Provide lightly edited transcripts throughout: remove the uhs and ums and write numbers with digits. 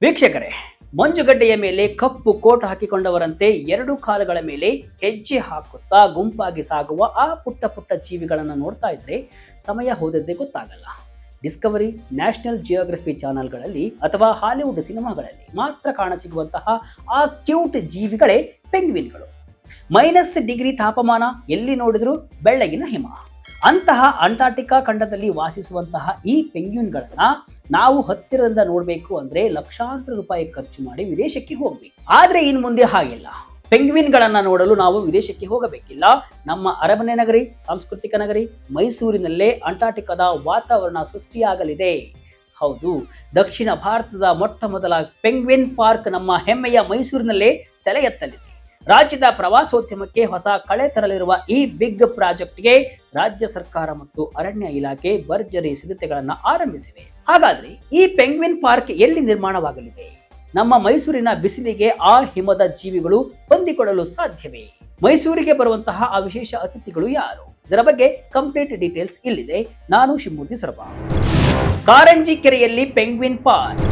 ವೀಕ್ಷಕರೇ, ಮಂಜುಗಡ್ಡೆಯ ಮೇಲೆ ಕಪ್ಪು ಕೋಟ್ ಹಾಕಿಕೊಂಡವರಂತೆ ಎರಡು ಕಾಲುಗಳ ಮೇಲೆ ಹೆಜ್ಜೆ ಹಾಕುತ್ತಾ ಗುಂಪಾಗಿ ಸಾಗುವ ಆ ಪುಟ್ಟ ಪುಟ್ಟ ಜೀವಿಗಳನ್ನು ನೋಡ್ತಾ ಇದ್ರೆ ಸಮಯ ಹೋದದ್ದೇ ಗೊತ್ತಾಗಲ್ಲ. ಡಿಸ್ಕವರಿ, ನ್ಯಾಷನಲ್ ಜಿಯೋಗ್ರಫಿ ಚಾನೆಲ್ಗಳಲ್ಲಿ ಅಥವಾ ಹಾಲಿವುಡ್ ಸಿನಿಮಾಗಳಲ್ಲಿ ಮಾತ್ರ ಕಾಣಸಿಗುವಂತಹ ಆ ಕ್ಯೂಟ್ ಜೀವಿಗಳೇ ಪೆಂಗ್ವಿನ್ಗಳು. -ಡಿಗ್ರಿ ತಾಪಮಾನ, ಎಲ್ಲಿ ನೋಡಿದ್ರು ಬೆಳ್ಳಗಿನ ಹಿಮ. ಅಂತಹ ಅಂಟಾರ್ಟಿಕಾ ಖಂಡದಲ್ಲಿ ವಾಸಿಸುವಂತಹ ಈ ಪೆಂಗ್ವಿನ್ಗಳನ್ನ ನಾವು ಹತ್ತಿರದಿಂದ ನೋಡಬೇಕು ಅಂದ್ರೆ ಲಕ್ಷಾಂತರ ರೂಪಾಯಿ ಖರ್ಚು ಮಾಡಿ ವಿದೇಶಕ್ಕೆ ಹೋಗ್ಬೇಕು. ಆದ್ರೆ ಇನ್ ಮುಂದೆ ಹಾಗಿಲ್ಲ. ಪೆಂಗ್ವಿನ್ಗಳನ್ನ ನೋಡಲು ನಾವು ವಿದೇಶಕ್ಕೆ ಹೋಗಬೇಕಿಲ್ಲ. ನಮ್ಮ ಅರಮನೆ ನಗರಿ, ಸಾಂಸ್ಕೃತಿಕ ನಗರಿ ಮೈಸೂರಿನಲ್ಲೇ ಅಂಟಾರ್ಟಿಕಾದ ವಾತಾವರಣ ಸೃಷ್ಟಿಯಾಗಲಿದೆ. ಹೌದು, ದಕ್ಷಿಣ ಭಾರತದ ಮೊಟ್ಟ ಮೊದಲ ಪೆಂಗ್ವಿನ್ ಪಾರ್ಕ್ ನಮ್ಮ ಹೆಮ್ಮೆಯ ಮೈಸೂರಿನಲ್ಲೇ ತಲೆ ಎತ್ತಲಿದೆ. ರಾಜ್ಯದ ಪ್ರವಾಸೋದ್ಯಮಕ್ಕೆ ಹೊಸ ಕಳೆ ತರಲಿರುವ ಈ ಬಿಗ್ ಪ್ರಾಜೆಕ್ಟ್ಗೆ ರಾಜ್ಯ ಸರ್ಕಾರ ಮತ್ತು ಅರಣ್ಯ ಇಲಾಖೆ ಭರ್ಜರಿ ಸಿದ್ಧತೆಗಳನ್ನು ಆರಂಭಿಸಿವೆ. ಹಾಗಾದ್ರೆ ಈ ಪೆಂಗ್ವಿನ್ ಪಾರ್ಕ್ ಎಲ್ಲಿ ನಿರ್ಮಾಣವಾಗಲಿದೆ? ನಮ್ಮ ಮೈಸೂರಿನ ಬಿಸಿಲಿಗೆ ಆ ಹಿಮದ ಜೀವಿಗಳು ಹೊಂದಿಕೊಳ್ಳಲು ಸಾಧ್ಯವೇ? ಮೈಸೂರಿಗೆ ಬರುವಂತಹ ಆ ವಿಶೇಷ ಅತಿಥಿಗಳು ಯಾರು? ಇದರ ಬಗ್ಗೆ ಕಂಪ್ಲೀಟ್ ಡೀಟೇಲ್ಸ್ ಇಲ್ಲಿದೆ. ನಾನು ಶಿವಮೂರ್ತಿ ಸೊರಬ. ಕಾರಂಜಿ ಕೆರೆಯಲ್ಲಿ ಪೆಂಗ್ವಿನ್ ಪಾರ್ಕ್,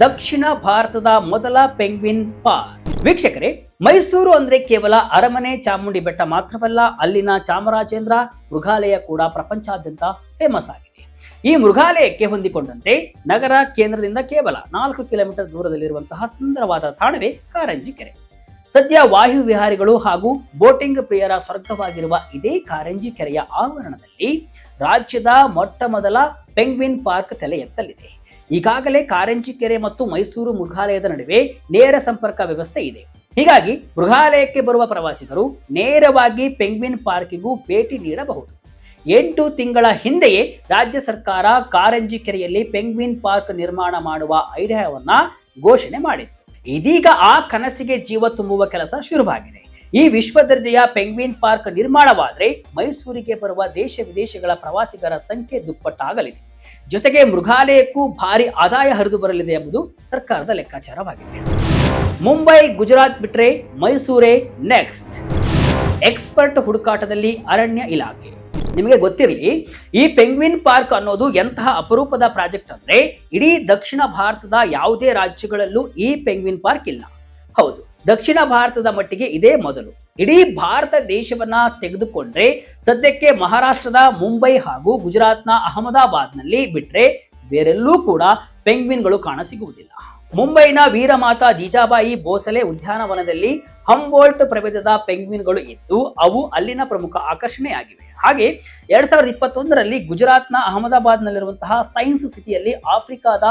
ದಕ್ಷಿಣ ಭಾರತದ ಮೊದಲ ಪೆಂಗ್ವಿನ್ ಪಾರ್ಕ್. ವೀಕ್ಷಕರೇ, ಮೈಸೂರು ಅಂದ್ರೆ ಕೇವಲ ಅರಮನೆ, ಚಾಮುಂಡಿ ಬೆಟ್ಟ ಮಾತ್ರವಲ್ಲ, ಅಲ್ಲಿನ ಚಾಮರಾಜೇಂದ್ರ ಮೃಗಾಲಯ ಕೂಡ ಪ್ರಪಂಚಾದ್ಯಂತ ಫೇಮಸ್ ಆಗಿದೆ. ಈ ಮೃಗಾಲಯಕ್ಕೆ ಹೊಂದಿಕೊಂಡಂತೆ ನಗರ ಕೇಂದ್ರದಿಂದ ಕೇವಲ 4 ಕಿಲೋಮೀಟರ್ ದೂರದಲ್ಲಿರುವಂತಹ ಸುಂದರವಾದ ತಾಣವೇ ಕಾರಂಜಿ ಕೆರೆ. ಸದ್ಯ ವಾಯು ವಿಹಾರಿಗಳು ಹಾಗೂ ಬೋಟಿಂಗ್ ಪ್ರಿಯರ ಸ್ವರ್ಗವಾಗಿರುವ ಇದೇ ಕಾರಂಜಿ ಕೆರೆಯ ಆವರಣದಲ್ಲಿ ರಾಜ್ಯದ ಮೊಟ್ಟ ಮೊದಲ ಪೆಂಗ್ವಿನ್ ಪಾರ್ಕ್ ತಲೆ ಎತ್ತಲಿದೆ. ಈಗಾಗಲೇ ಕಾರಂಜಿ ಕೆರೆ ಮತ್ತು ಮೈಸೂರು ಮೃಗಾಲಯದ ನಡುವೆ ನೇರ ಸಂಪರ್ಕ ವ್ಯವಸ್ಥೆ ಇದೆ. ಹೀಗಾಗಿ ಮೃಗಾಲಯಕ್ಕೆ ಬರುವ ಪ್ರವಾಸಿಗರು ನೇರವಾಗಿ ಪೆಂಗ್ವಿನ್ ಪಾರ್ಕಿಗೂ ಭೇಟಿ ನೀಡಬಹುದು. 8 ತಿಂಗಳ ಹಿಂದೆಯೇ ರಾಜ್ಯ ಸರ್ಕಾರ ಕಾರಂಜಿ ಕೆರೆಯಲ್ಲಿ ಪೆಂಗ್ವಿನ್ ಪಾರ್ಕ್ ನಿರ್ಮಾಣ ಮಾಡುವ ಐಡಿಯಾವನ್ನ ಘೋಷಣೆ ಮಾಡಿತ್ತು. ಇದೀಗ ಆ ಕನಸಿಗೆ ಜೀವ ತುಂಬುವ ಕೆಲಸ ಶುರುವಾಗಿದೆ. ಈ ವಿಶ್ವ ದರ್ಜೆಯ ಪೆಂಗ್ವಿನ್ ಪಾರ್ಕ್ ನಿರ್ಮಾಣವಾದರೆ ಮೈಸೂರಿಗೆ ಬರುವ ದೇಶ ವಿದೇಶಗಳ ಪ್ರವಾಸಿಗರ ಸಂಖ್ಯೆ ದುಪ್ಪಟ್ಟಾಗಲಿದೆ. ಜೊತೆಗೆ ಮೃಗಾಲಯಕ್ಕೂ ಭಾರಿ ಆದಾಯ ಹರಿದು ಬರಲಿದೆ ಎಂಬುದು ಸರ್ಕಾರದ ಲೆಕ್ಕಾಚಾರವಾಗಿದೆ. ಮುಂಬೈ, ಗುಜರಾತ್ ಬಿಟ್ರೆ ಮೈಸೂರೇ ನೆಕ್ಸ್ಟ್. ಎಕ್ಸ್ಪರ್ಟ್ ಹುಡುಕಾಟದಲ್ಲಿ ಅರಣ್ಯ ಇಲಾಖೆ. ನಿಮಗೆ ಗೊತ್ತಿರಲಿ, ಈ ಪೆಂಗ್ವಿನ್ ಪಾರ್ಕ್ ಅನ್ನೋದು ಎಂತಹ ಅಪರೂಪದ ಪ್ರಾಜೆಕ್ಟ್ ಅಂದ್ರೆ ಇಡೀ ದಕ್ಷಿಣ ಭಾರತದ ಯಾವುದೇ ರಾಜ್ಯಗಳಲ್ಲೂ ಈ ಪೆಂಗ್ವಿನ್ ಪಾರ್ಕ್ ಇಲ್ಲ. ಹೌದು, ದಕ್ಷಿಣ ಭಾರತದ ಮಟ್ಟಿಗೆ ಇದೇ ಮೊದಲು. ಇಡೀ ಭಾರತ ದೇಶವನ್ನ ತೆಗೆದುಕೊಂಡ್ರೆ ಸದ್ಯಕ್ಕೆ ಮಹಾರಾಷ್ಟ್ರದ ಮುಂಬೈ ಹಾಗೂ ಗುಜರಾತ್ನ ಅಹಮದಾಬಾದ್ನಲ್ಲಿ ಬಿಟ್ರೆ ಬೇರೆಲ್ಲೂ ಕೂಡ ಪೆಂಗ್ವಿನ್ಗಳು ಕಾಣಸಿಗುವುದಿಲ್ಲ. ಮುಂಬೈನ ವೀರಮಾತಾ ಜೀಜಾಬಾಯಿ ಬೋಸಲೆ ಉದ್ಯಾನವನದಲ್ಲಿ ಹಂಬೋಲ್ಟ್ ಪ್ರಭೇದದ ಪೆಂಗ್ವಿನ್ಗಳು ಇದ್ದು ಅವು ಅಲ್ಲಿನ ಪ್ರಮುಖ ಆಕರ್ಷಣೆಯಾಗಿವೆ. ಹಾಗೆ 2021ರಲ್ಲಿ ಗುಜರಾತ್ನ ಅಹಮದಾಬಾದ್ನಲ್ಲಿರುವಂತಹ ಸೈನ್ಸ್ ಸಿಟಿಯಲ್ಲಿ ಆಫ್ರಿಕಾದ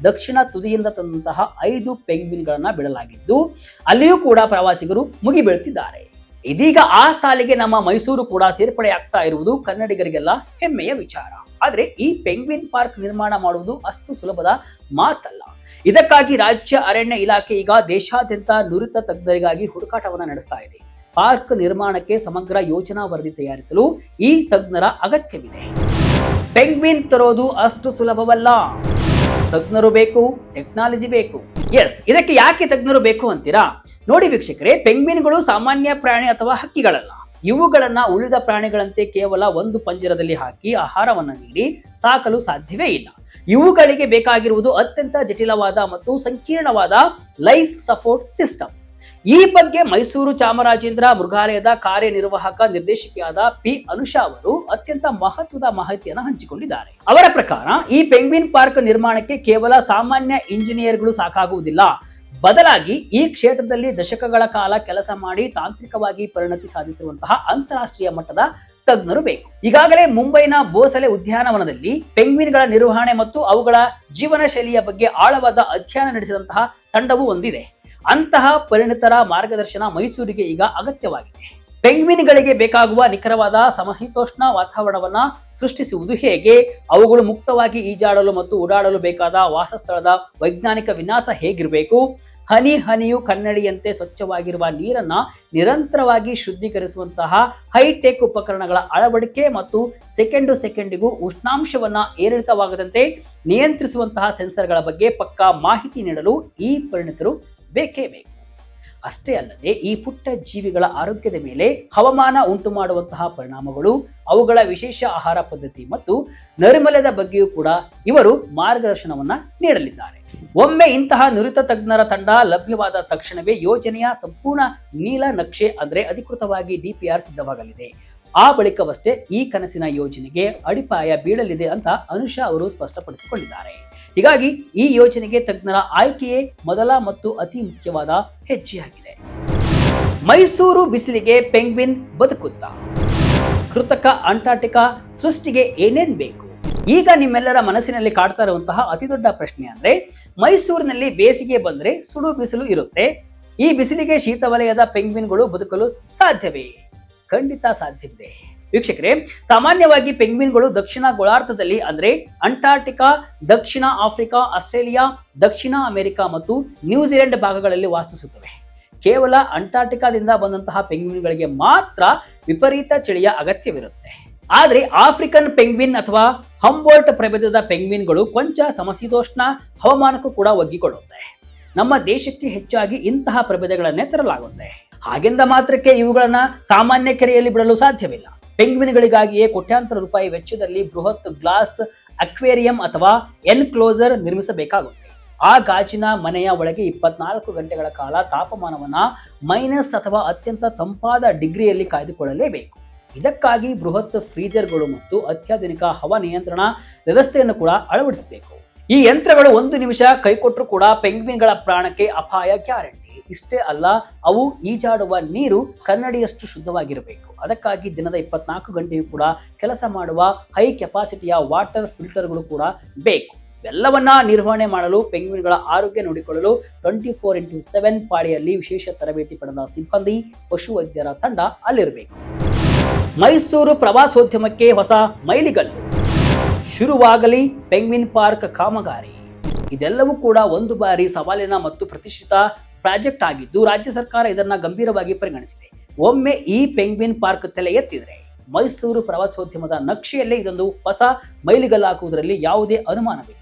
ದಕ್ಷಿಣ ತುದಿಯಿಂದ ತಂದಂತಹ 5 ಪೆಂಗ್ವಿನ್ಗಳನ್ನ ಬಿಡಲಾಗಿದ್ದು ಅಲ್ಲಿಯೂ ಕೂಡ ಪ್ರವಾಸಿಗರು ಮುಗಿಬೀಳುತ್ತಿದ್ದಾರೆ. ಇದೀಗ ಆ ಸಾಲಿಗೆ ನಮ್ಮ ಮೈಸೂರು ಕೂಡ ಸೇರ್ಪಡೆಯಾಗ್ತಾ ಇರುವುದು ಕನ್ನಡಿಗರಿಗೆಲ್ಲ ಹೆಮ್ಮೆಯ ವಿಚಾರ. ಆದ್ರೆ ಈ ಪೆಂಗ್ವಿನ್ ಪಾರ್ಕ್ ನಿರ್ಮಾಣ ಮಾಡುವುದು ಅಷ್ಟು ಸುಲಭದ ಮಾತಲ್ಲ. ಇದಕ್ಕಾಗಿ ರಾಜ್ಯ ಅರಣ್ಯ ಇಲಾಖೆ ಈಗ ದೇಶಾದ್ಯಂತ ನುರಿತ ತಜ್ಞರಿಗಾಗಿ ಹುಡುಕಾಟವನ್ನು ನಡೆಸ್ತಾ ಇದೆ. ಪಾರ್ಕ್ ನಿರ್ಮಾಣಕ್ಕೆ ಸಮಗ್ರ ಯೋಜನಾ ವರದಿ ತಯಾರಿಸಲು ಈ ತಜ್ಞರ ಅಗತ್ಯವಿದೆ. ಪೆಂಗ್ವಿನ್ ತರೋದು ಅಷ್ಟು ಸುಲಭವಲ್ಲ. ತಜ್ಞರು ಬೇಕು, ಟೆಕ್ನಾಲಜಿ ಬೇಕು. ಎಸ್, ಇದಕ್ಕೆ ಯಾಕೆ ತಜ್ಞರು ಬೇಕು ಅಂತೀರಾ? ನೋಡಿ ವೀಕ್ಷಕರೇ, ಪೆಂಗ್ವಿನ್ಗಳು ಸಾಮಾನ್ಯ ಪ್ರಾಣಿ ಅಥವಾ ಹಕ್ಕಿಗಳಲ್ಲ. ಇವುಗಳನ್ನ ಉಳಿದ ಪ್ರಾಣಿಗಳಂತೆ ಕೇವಲ ಒಂದು ಪಂಜರದಲ್ಲಿ ಹಾಕಿ ಆಹಾರವನ್ನ ನೀಡಿ ಸಾಕಲು ಸಾಧ್ಯವೇ ಇಲ್ಲ. ಇವುಗಳಿಗೆ ಬೇಕಾಗಿರುವುದು ಅತ್ಯಂತ ಜಟಿಲವಾದ ಮತ್ತು ಸಂಕೀರ್ಣವಾದ ಲೈಫ್ ಸಪೋರ್ಟ್ ಸಿಸ್ಟಮ್. ಈ ಬಗ್ಗೆ ಮೈಸೂರು ಚಾಮರಾಜೇಂದ್ರ ಮೃಗಾಲಯದ ಕಾರ್ಯನಿರ್ವಾಹಕ ನಿರ್ದೇಶಕಿಯಾದ ಪಿ ಅನುಷಾ ಅವರು ಅತ್ಯಂತ ಮಹತ್ವದ ಮಾಹಿತಿಯನ್ನು ಹಂಚಿಕೊಂಡಿದ್ದಾರೆ. ಅವರ ಪ್ರಕಾರ ಈ ಪೆಂಗ್ವಿನ್ ಪಾರ್ಕ್ ನಿರ್ಮಾಣಕ್ಕೆ ಕೇವಲ ಸಾಮಾನ್ಯ ಇಂಜಿನಿಯರ್ಗಳು ಸಾಕಾಗುವುದಿಲ್ಲ. ಬದಲಾಗಿ ಈ ಕ್ಷೇತ್ರದಲ್ಲಿ ದಶಕಗಳ ಕಾಲ ಕೆಲಸ ಮಾಡಿ ತಾಂತ್ರಿಕವಾಗಿ ಪರಿಣತಿ ಸಾಧಿಸಿರುವಂತಹ ಅಂತಾರಾಷ್ಟ್ರೀಯ ಮಟ್ಟದ ತಜ್ಞರು ಬೇಕು. ಈಗಾಗಲೇ ಮುಂಬೈನ ಬೋಸಲೆ ಉದ್ಯಾನವನದಲ್ಲಿ ಪೆಂಗ್ವಿನ್ಗಳ ನಿರ್ವಹಣೆ ಮತ್ತು ಅವುಗಳ ಜೀವನ ಶೈಲಿಯ ಬಗ್ಗೆ ಆಳವಾದ ಅಧ್ಯಯನ ನಡೆಸಿದಂತಹ ತಂಡವು ಹೊಂದಿದೆ. ಅಂತಹ ಪರಿಣಿತರ ಮಾರ್ಗದರ್ಶನ ಮೈಸೂರಿಗೆ ಈಗ ಅಗತ್ಯವಾಗಿದೆ. ಪೆಂಗ್ವಿನ್ಗಳಿಗೆ ಬೇಕಾಗುವ ನಿಖರವಾದ ಸಮಶೀತೋಷ್ಣ ವಾತಾವರಣವನ್ನ ಸೃಷ್ಟಿಸುವುದು ಹೇಗೆ, ಅವುಗಳು ಮುಕ್ತವಾಗಿ ಈಜಾಡಲು ಮತ್ತು ಓಡಾಡಲು ಬೇಕಾದ ವಾಸಸ್ಥಳದ ವೈಜ್ಞಾನಿಕ ವಿನ್ಯಾಸ ಹೇಗಿರಬೇಕು, ಹನಿ ಹನಿಯು ಕನ್ನಡಿಯಂತೆ ಸ್ವಚ್ಛವಾಗಿರುವ ನೀರನ್ನ ನಿರಂತರವಾಗಿ ಶುದ್ಧೀಕರಿಸುವಂತಹ ಹೈಟೆಕ್ ಉಪಕರಣಗಳ ಅಳವಡಿಕೆ ಮತ್ತು ಸೆಕೆಂಡಿಗೂ ಉಷ್ಣಾಂಶವನ್ನ ಏರಿಳಿತವಾಗದಂತೆ ನಿಯಂತ್ರಿಸುವಂತಹ ಸೆನ್ಸರ್ಗಳ ಬಗ್ಗೆ ಪಕ್ಕಾ ಮಾಹಿತಿ ನೀಡಲು ಈ ಪರಿಣಿತರು ಬೇಕೇ ಬೇಕು. ಅಷ್ಟೇ ಅಲ್ಲದೆ ಈ ಪುಟ್ಟ ಜೀವಿಗಳ ಆರೋಗ್ಯದ ಮೇಲೆ ಹವಾಮಾನ ಉಂಟು ಮಾಡುವಂತಹ ಪರಿಣಾಮಗಳು, ಅವುಗಳ ವಿಶೇಷ ಆಹಾರ ಪದ್ಧತಿ ಮತ್ತು ನೈರ್ಮಲ್ಯದ ಬಗ್ಗೆಯೂ ಕೂಡ ಇವರು ಮಾರ್ಗದರ್ಶನವನ್ನ ನೀಡಲಿದ್ದಾರೆ. ಒಮ್ಮೆ ಇಂತಹ ನುರಿತ ತಜ್ಞರ ತಂಡ ಲಭ್ಯವಾದ ತಕ್ಷಣವೇ ಯೋಜನೆಯ ಸಂಪೂರ್ಣ ನೀಲನಕ್ಷೆ ಅಂದ್ರೆ ಅಧಿಕೃತವಾಗಿ ಡಿಪಿಆರ್ ಸಿದ್ಧವಾಗಲಿದೆ. ಆ ಬಳಿಕವಷ್ಟೇ ಈ ಕನಸಿನ ಯೋಜನೆಗೆ ಅಡಿಪಾಯ ಬೀಳಲಿದೆ ಅಂತ ಅನುಷಾ ಅವರು ಸ್ಪಷ್ಟಪಡಿಸಿಕೊಂಡಿದ್ದಾರೆ. ಹೀಗಾಗಿ ಈ ಯೋಜನೆಗೆ ತಜ್ಞರ ಆಯ್ಕೆಯೇ ಮೊದಲ ಮತ್ತು ಅತಿ ಮುಖ್ಯವಾದ ಹೆಜ್ಜೆಯಾಗಿದೆ. ಮೈಸೂರು ಬಿಸಿಲಿಗೆ ಪೆಂಗ್ವಿನ್ ಬದುಕುತ್ತಾ? ಕೃತಕ ಅಂಟಾರ್ಟಿಕಾ ಸೃಷ್ಟಿಗೆ ಏನೇನ್ ಬೇಕು? ಈಗ ನಿಮ್ಮೆಲ್ಲರ ಮನಸ್ಸಿನಲ್ಲಿ ಕಾಡ್ತಾ ಇರುವಂತಹ ಅತಿ ದೊಡ್ಡ ಪ್ರಶ್ನೆ ಅಂದ್ರೆ, ಮೈಸೂರಿನಲ್ಲಿ ಬೇಸಿಗೆ ಬಂದ್ರೆ ಸುಡು ಬಿಸಿಲು ಇರುತ್ತೆ, ಈ ಬಿಸಿಲಿಗೆ ಶೀತ ವಲಯದ ಪೆಂಗ್ವಿನ್ಗಳು ಬದುಕಲು ಸಾಧ್ಯವೇ? ಖಂಡಿತ ಸಾಧ್ಯವಿದೆ ವೀಕ್ಷಕರೇ. ಸಾಮಾನ್ಯವಾಗಿ ಪೆಂಗ್ವಿನ್ಗಳು ದಕ್ಷಿಣ ಗೋಳಾರ್ಧದಲ್ಲಿ ಅಂದ್ರೆ ಅಂಟಾರ್ಟಿಕಾ, ದಕ್ಷಿಣ ಆಫ್ರಿಕಾ, ಆಸ್ಟ್ರೇಲಿಯಾ, ದಕ್ಷಿಣ ಅಮೆರಿಕ ಮತ್ತು ನ್ಯೂಜಿಲೆಂಡ್ ಭಾಗಗಳಲ್ಲಿ ವಾಸಿಸುತ್ತವೆ. ಕೇವಲ ಅಂಟಾರ್ಟಿಕಾದಿಂದ ಬಂದಂತಹ ಪೆಂಗ್ವಿನ್ಗಳಿಗೆ ಮಾತ್ರ ವಿಪರೀತ ಚಳಿಯ ಅಗತ್ಯವಿರುತ್ತೆ. ಆದ್ರೆ ಆಫ್ರಿಕನ್ ಪೆಂಗ್ವಿನ್ ಅಥವಾ ಹಂಬೋಲ್ಟ್ ಪ್ರಭೇದದ ಪೆಂಗ್ವಿನ್ಗಳು ಕೊಂಚ ಸಮಶೀತೋಷ್ಣ ಹವಾಮಾನಕ್ಕೂ ಕೂಡ ಒಗ್ಗಿಕೊಳ್ಳುತ್ತೆ. ನಮ್ಮ ದೇಶಕ್ಕೆ ಹೆಚ್ಚಾಗಿ ಇಂತಹ ಪ್ರಭೇದಗಳನ್ನೇ ತರಲಾಗುತ್ತೆ. ಹಾಗೆಂದ ಮಾತ್ರಕ್ಕೆ ಇವುಗಳನ್ನ ಸಾಮಾನ್ಯ ಕೆರೆಯಲ್ಲಿ ಬಿಡಲು ಸಾಧ್ಯವಿಲ್ಲ. ಪೆಂಗ್ವಿನ್ಗಳಿಗಾಗಿಯೇ ಕೋಟ್ಯಾಂತರ ರೂಪಾಯಿ ವೆಚ್ಚದಲ್ಲಿ ಬೃಹತ್ ಗ್ಲಾಸ್ ಅಕ್ವೇರಿಯಂ ಅಥವಾ ಎನ್ಕ್ಲೋಸರ್ ನಿರ್ಮಿಸಬೇಕಾಗುತ್ತೆ. ಆ ಗಾಜಿನ ಮನೆಯ ಒಳಗೆ 24 ಗಂಟೆಗಳ ಕಾಲ ತಾಪಮಾನವನ್ನ ಮೈನಸ್ ಅಥವಾ ಅತ್ಯಂತ ತಂಪಾದ ಡಿಗ್ರಿಯಲ್ಲಿ ಕಾಯ್ದುಕೊಳ್ಳಲೇಬೇಕು. ಇದಕ್ಕಾಗಿ ಬೃಹತ್ ಫ್ರೀಜರ್ಗಳು ಮತ್ತು ಅತ್ಯಾಧುನಿಕ ಹವಾ ನಿಯಂತ್ರಣ ವ್ಯವಸ್ಥೆಯನ್ನು ಕೂಡ ಅಳವಡಿಸಬೇಕು. ಈ ಯಂತ್ರಗಳು 1 ನಿಮಿಷ ಕೈಕೊಟ್ಟರೂ ಕೂಡ ಪೆಂಗ್ವಿನ್ಗಳ ಪ್ರಾಣಕ್ಕೆ ಅಪಾಯ ಗ್ಯಾರಂಟಿ. ಇಷ್ಟೇ ಅಲ್ಲ, ಅವು ಈಜಾಡುವ ನೀರು ಕನ್ನಡಿಯಷ್ಟು ಶುದ್ಧವಾಗಿರಬೇಕು. ಅದಕ್ಕಾಗಿ ದಿನದ 24 ಗಂಟೆಯೂ ಕೂಡ ಕೆಲಸ ಮಾಡುವ ಹೈ ಕೆಪಾಸಿಟಿಯ ವಾಟರ್ ಫಿಲ್ಟರ್ಗಳು ಕೂಡ ಬೇಕು. ಎಲ್ಲವನ್ನ ನಿರ್ವಹಣೆ ಮಾಡಲು, ಪೆಂಗ್ವಿನ್ಗಳ ಆರೋಗ್ಯ ನೋಡಿಕೊಳ್ಳಲು 24x7 ಪಾಳಿಯಲ್ಲಿ ವಿಶೇಷ ತರಬೇತಿ ಪಡೆದ ಸಿಬ್ಬಂದಿ, ಪಶುವೈದ್ಯರ ತಂಡ ಅಲ್ಲಿರಬೇಕು. ಮೈಸೂರು ಪ್ರವಾಸೋದ್ಯಮಕ್ಕೆ ಹೊಸ ಮೈಲಿಗಲ್ಲು. ಶುರುವಾಗಲಿ ಪೆಂಗ್ವಿನ್ ಪಾರ್ಕ್ ಕಾಮಗಾರಿ. ಇದೆಲ್ಲವೂ ಕೂಡ ಒಂದು ಬಾರಿ ಸವಾಲಿನ ಮತ್ತು ಪ್ರತಿಷ್ಠಿತ ಪ್ರಾಜೆಕ್ಟ್ ಆಗಿದ್ದು, ರಾಜ್ಯ ಸರ್ಕಾರ ಇದನ್ನ ಗಂಭೀರವಾಗಿ ಪರಿಗಣಿಸಿದೆ. ಒಮ್ಮೆ ಈ ಪೆಂಗ್ವಿನ್ ಪಾರ್ಕ್ ತಲೆ ಎತ್ತಿದ್ರೆ ಮೈಸೂರು ಪ್ರವಾಸೋದ್ಯಮದ ನಕ್ಷೆಯಲ್ಲೇ ಇದೊಂದು ಹೊಸ ಮೈಲಿಗಲ್ಲಾಗುವುದರಲ್ಲಿ ಯಾವುದೇ ಅನುಮಾನವಿಲ್ಲ.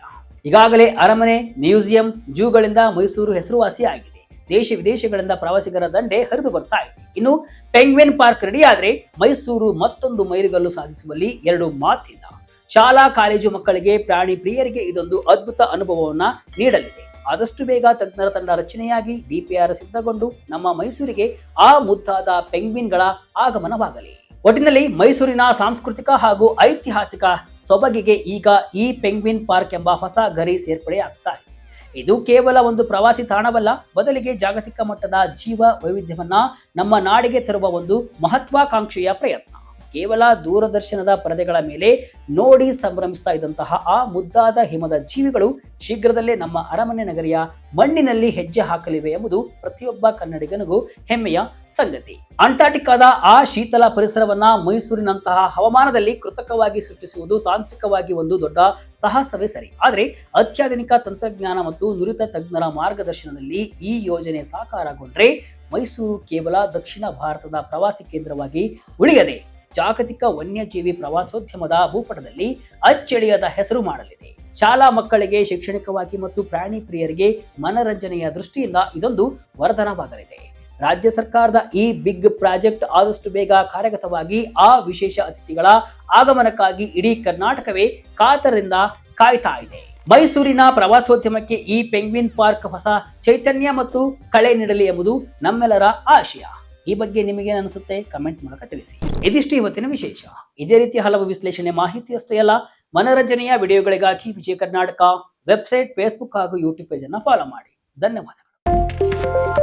ಈಗಾಗಲೇ ಅರಮನೆ, ಮ್ಯೂಸಿಯಂ, ಜೂಗಳಿಂದ ಮೈಸೂರು ಹೆಸರುವಾಸಿಯಾಗಿದೆ. ದೇಶ ವಿದೇಶಗಳಿಂದ ಪ್ರವಾಸಿಗರ ದಂಡೆ ಹರಿದು ಬರ್ತಾ ಇದೆ. ಇನ್ನು ಪೆಂಗ್ವಿನ್ ಪಾರ್ಕ್ ರೆಡಿ ಆದ್ರೆ ಮೈಸೂರು ಮತ್ತೊಂದು ಮೈಲಿಗಲ್ಲು ಸಾಧಿಸುವಲ್ಲಿ ಎರಡು ಮಾತಿಲ್ಲ. ಶಾಲಾ ಕಾಲೇಜು ಮಕ್ಕಳಿಗೆ, ಪ್ರಾಣಿ ಪ್ರಿಯರಿಗೆ ಇದೊಂದು ಅದ್ಭುತ ಅನುಭವವನ್ನ ನೀಡಲಿದೆ. ಆದಷ್ಟು ಬೇಗ ತಜ್ಞರ ತಂಡ ರಚನೆಯಾಗಿ ಡಿಪಿಆರ್ ಸಿದ್ಧಗೊಂಡು ನಮ್ಮ ಮೈಸೂರಿಗೆ ಆ ಮುದ್ದಾದ ಪೆಂಗ್ವಿನ್ಗಳ ಆಗಮನವಾಗಲಿ. ಒಟ್ಟಿನಲ್ಲಿ ಮೈಸೂರಿನ ಸಾಂಸ್ಕೃತಿಕ ಹಾಗೂ ಐತಿಹಾಸಿಕ ಸೊಬಗಿಗೆ ಈಗ ಈ ಪೆಂಗ್ವಿನ್ ಪಾರ್ಕ್ ಎಂಬ ಹೊಸ ಗರಿ ಸೇರ್ಪಡೆಯಾಗ್ತಾ ಇದೆ. ಇದು ಕೇವಲ ಒಂದು ಪ್ರವಾಸಿ ತಾಣವಲ್ಲ, ಬದಲಿಗೆ ಜಾಗತಿಕ ಮಟ್ಟದ ಜೀವ ವೈವಿಧ್ಯವನ್ನ ನಮ್ಮ ನಾಡಿಗೆ ತರುವ ಒಂದು ಮಹತ್ವಾಕಾಂಕ್ಷೆಯ ಪ್ರಯತ್ನ. ಕೇವಲ ದೂರದರ್ಶನದ ಪರದೆಗಳ ಮೇಲೆ ನೋಡಿ ಸಂಭ್ರಮಿಸ್ತಾ ಇದ್ದಂತಹ ಆ ಮುದ್ದಾದ ಹಿಮದ ಜೀವಿಗಳು ಶೀಘ್ರದಲ್ಲೇ ನಮ್ಮ ಅರಮನೆ ನಗರಿಯ ಮಣ್ಣಿನಲ್ಲಿ ಹೆಜ್ಜೆ ಹಾಕಲಿವೆ ಎಂಬುದು ಪ್ರತಿಯೊಬ್ಬ ಕನ್ನಡಿಗನಿಗೂ ಹೆಮ್ಮೆಯ ಸಂಗತಿ. ಅಂಟಾರ್ಟಿಕಾದ ಆ ಶೀತಲ ಪರಿಸರವನ್ನ ಮೈಸೂರಿನಂತಹ ಹವಾಮಾನದಲ್ಲಿ ಕೃತಕವಾಗಿ ಸೃಷ್ಟಿಸುವುದು ತಾಂತ್ರಿಕವಾಗಿ ಒಂದು ದೊಡ್ಡ ಸಾಹಸವೇ ಸರಿ. ಆದರೆ ಅತ್ಯಾಧುನಿಕ ತಂತ್ರಜ್ಞಾನ ಮತ್ತು ನುರಿತ ತಜ್ಞರ ಮಾರ್ಗದರ್ಶನದಲ್ಲಿ ಈ ಯೋಜನೆ ಸಾಕಾರಗೊಂಡ್ರೆ ಮೈಸೂರು ಕೇವಲ ದಕ್ಷಿಣ ಭಾರತದ ಪ್ರವಾಸಿ ಕೇಂದ್ರವಾಗಿ ಉಳಿಯದೆ ಜಾಗತಿಕ ವನ್ಯಜೀವಿ ಪ್ರವಾಸೋದ್ಯಮದ ಭೂಪಟದಲ್ಲಿ ಅಚ್ಚಳಿಯದ ಹೆಸರು ಮಾಡಲಿದೆ. ಶಾಲಾ ಮಕ್ಕಳಿಗೆ ಶೈಕ್ಷಣಿಕವಾಗಿ ಮತ್ತು ಪ್ರಾಣಿ ಪ್ರಿಯರಿಗೆ ಮನರಂಜನೆಯ ದೃಷ್ಟಿಯಿಂದ ಇದೊಂದು ವರದಾನವಾಗಲಿದೆ. ರಾಜ್ಯ ಸರ್ಕಾರದ ಈ ಬಿಗ್ ಪ್ರಾಜೆಕ್ಟ್ ಆದಷ್ಟು ಬೇಗ ಕಾರ್ಯಗತವಾಗಿ ಆ ವಿಶೇಷ ಅತಿಥಿಗಳ ಆಗಮನಕ್ಕಾಗಿ ಇಡೀ ಕರ್ನಾಟಕವೇ ಕಾತರದಿಂದ ಕಾಯ್ತಾ ಇದೆ. ಮೈಸೂರಿನ ಪ್ರವಾಸೋದ್ಯಮಕ್ಕೆ ಈ ಪೆಂಗ್ವಿನ್ ಪಾರ್ಕ್ ಹೊಸ ಚೈತನ್ಯ ಮತ್ತು ಕಳೆ ನೀಡಲಿ ಎಂಬುದು ನಮ್ಮೆಲ್ಲರ ಆಶಯ. ಈ ಬಗ್ಗೆ ನಿಮಗೆ ಅನಿಸುತ್ತೆ? ಕಮೆಂಟ್ ಮೂಲಕ ತಿಳಿಸಿ. ಇದಿಷ್ಟು ಇವತ್ತಿನ ವಿಶೇಷ. ಇದೇ ರೀತಿ ಹಲವು ವಿಶ್ಲೇಷಣೆ, ಮಾಹಿತಿ ಅಷ್ಟೇ ಅಲ್ಲ, ಮನರಂಜನೆಯ ವಿಡಿಯೋಗಳಿಗಾಗಿ ವಿಜಯ ಕರ್ನಾಟಕ ವೆಬ್ಸೈಟ್, ಫೇಸ್ಬುಕ್ ಹಾಗೂ ಯೂಟ್ಯೂಬ್ ಪೇಜ್ ಅನ್ನು ಫಾಲೋ ಮಾಡಿ. ಧನ್ಯವಾದಗಳು.